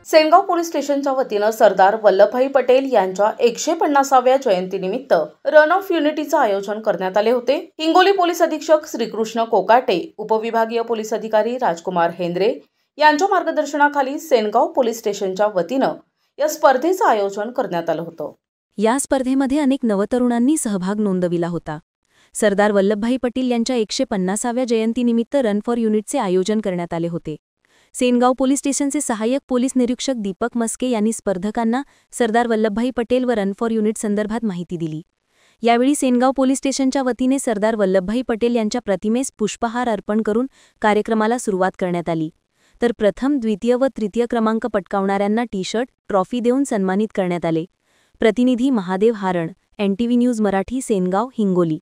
Sengaon police स्टेशनच्या वतीनं सरदार वल्लभभाई पटेल यांच्या 150व्या जयंतीनिमित्त रन ऑफ युनिटीचं आयोजन करण्यात आले होते। हिंगोली पोलीस अधीक्षक श्रीकृष्ण कोकाटे, उपविभागीय पोलीस अधिकारी राजकुमार हेंद्रे यांच्या मार्गदर्शनाखाली सेनगाव पोलीस स्टेशनच्या वतीनं या स्पर्धेचं आयोजन करण्यात आलं होतं। या स्पर्धेमध्ये अनेक नवतरुणांनी सहभाग नोंदविला होता। सरदार वल्लभभाई पटेल यांच्या 150व्या जयंतीनिमित्त रन फॉर युनिटचे आयोजन करण्यात आले होते। सेनगाव पोलीस स्टेशनचे सहाय्यक पोलीस निरीक्षक दीपक मस्के यांनी स्पर्धकांना सरदार वल्लभभाई पटेल व रन फॉर युनिट संदर्भात माहिती दिली। यावेळी सेनगाव पोलीस स्टेशनच्या वतीने सरदार वल्लभभाई पटेल यांच्या प्रतिमेस पुष्पहार अर्पण करून कार्यक्रमाला सुरुवात करण्यात आली। तर प्रथम, द्वितीय व तृतीय क्रमांक पटकावणाऱ्यांना टी-शर्ट, ट्रॉफी देऊन सन्मानित करण्यात आले। प्रतिनिधी महादेव हारण, NTV न्यूज मराठी, सेनगाव, हिंगोली।